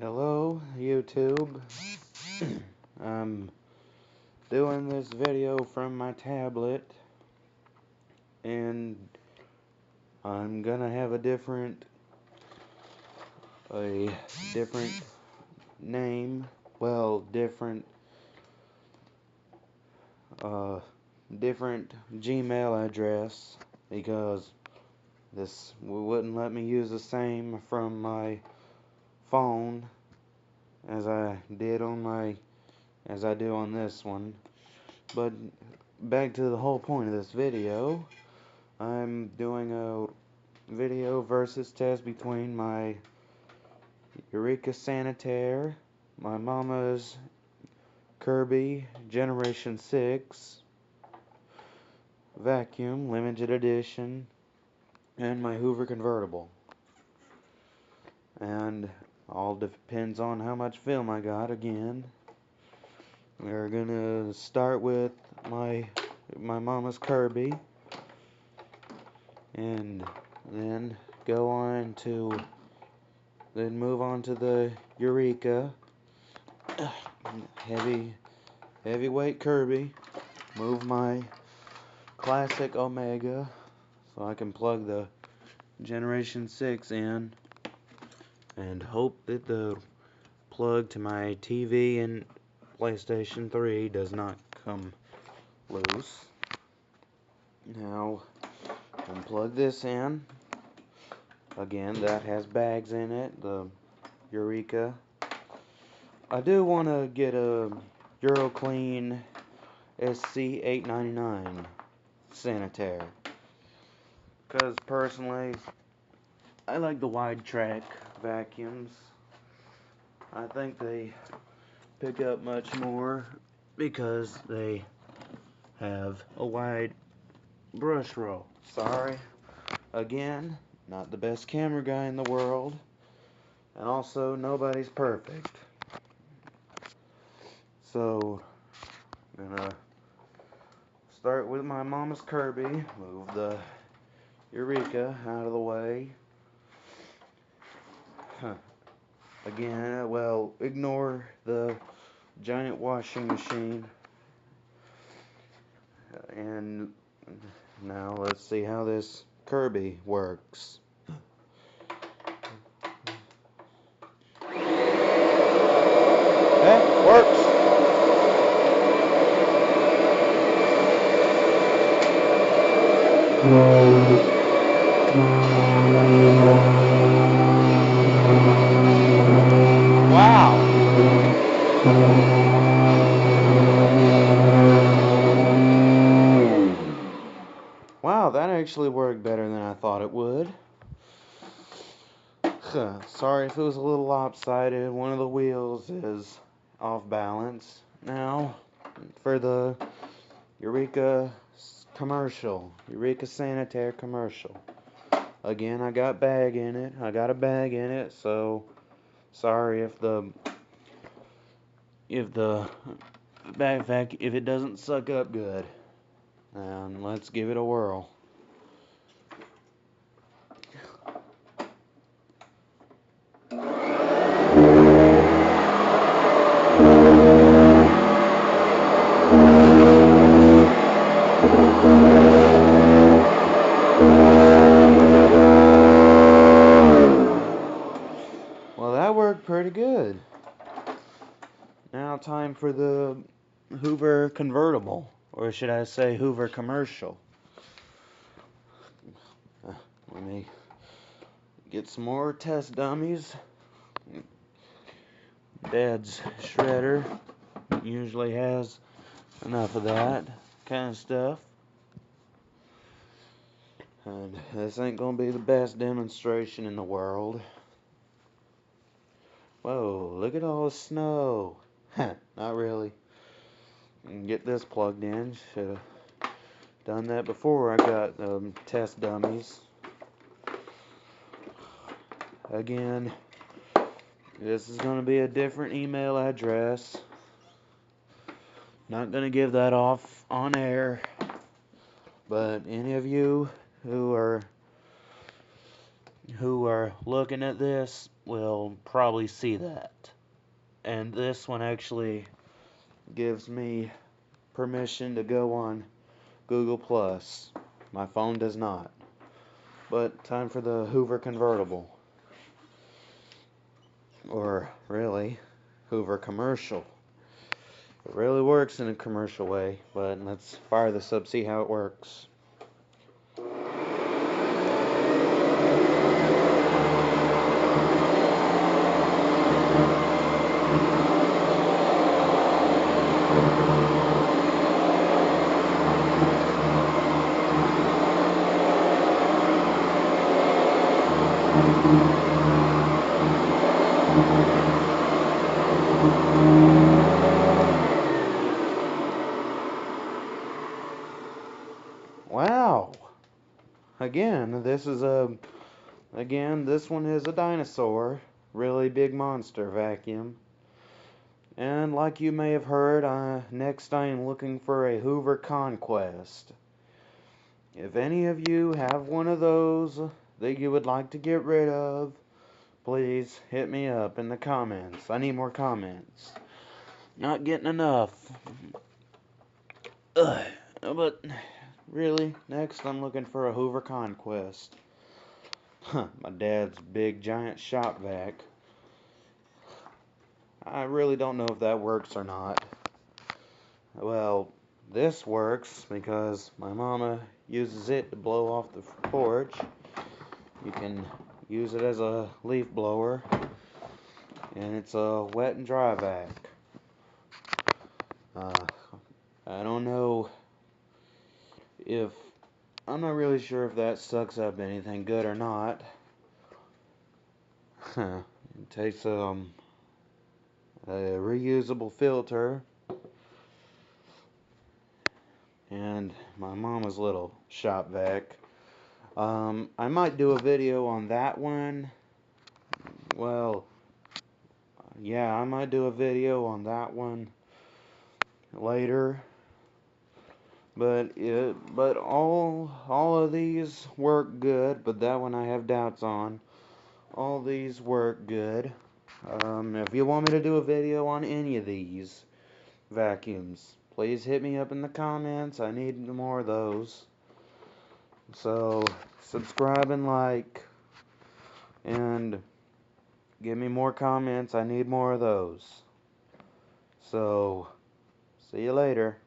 Hello, YouTube. I'm doing this video from my tablet, and I'm gonna have a different name. Well, different Gmail address because this wouldn't let me use the same from my phone as I do on this one. But back to the whole point of this video. I'm doing a video versus test between my EUREKA Sanitaire, my mama's Kirby Generation 6 vacuum limited edition, and my Hoover convertible. And all depends on how much film I got again. We're gonna start with my mama's Kirby, and then move on to the EUREKA heavyweight Kirby. Move my classic Omega so I can plug the Generation 6 in, and hope that the plug to my TV and PlayStation 3 does not come loose. Now, unplug this in. Again, that has bags in it, the EUREKA. I do want to get a EuroClean SC899 Sanitaire, because personally, I like the wide track vacuums. I think they pick up much more because they have a wide brush roll. Sorry, again, not the best camera guy in the world, and also nobody's perfect. So, I'm gonna start with my mama's Kirby, move the EUREKA out of the way. Again, well, ignore the giant washing machine. And now let's see how this Kirby works. Works. Wow. Wow, that actually worked better than I thought it would. Sorry if it was a little lopsided. One of the wheels is off balance. Now, for the EUREKA commercial, EUREKA Sanitaire commercial. Again, I got a bag in it, so sorry if it doesn't suck up good. And let's give it a whirl. Well, that worked pretty good. Now time for the Hoover convertible, or should I say Hoover commercial. Let me get some more test dummies. Dad's shredder usually has enough of that kind of stuff. And this ain't gonna be the best demonstration in the world. Whoa, look at all the snow. Not really. Get this plugged in. Should have done that before I got test dummies. Again, this is going to be a different email address. Not going to give that off on air. But any of you who are looking at this will probably see that. And this one actually gives me permission to go on Google+. My phone does not. But time for the Hoover convertible. Or really, Hoover commercial. It really works in a commercial way, but let's fire this up, see how it works. Wow! Again, this one is a dinosaur, really big monster vacuum. And like you may have heard, next I am looking for a Hoover Conquest. If any of you have one of those that you would like to get rid of, please hit me up in the comments. I need more comments. Not getting enough. Ugh. But really, next I'm looking for a Hoover Conquest. My dad's big giant shop vac. I really don't know if that works or not. Well, this works because my mama uses it to blow off the porch. You can use it as a leaf blower, and it's a wet and dry vac. I don't know if, I'm not really sure if that sucks up anything good or not. It takes a reusable filter and my mama's little shop vac. I might do a video on that one. Well, yeah, I might do a video on that one later. But all of these work good, but that one I have doubts on. All these work good. If you want me to do a video on any of these vacuums, please hit me up in the comments. I need more of those. So, subscribe and like, and give me more comments. I need more of those. So, see you later.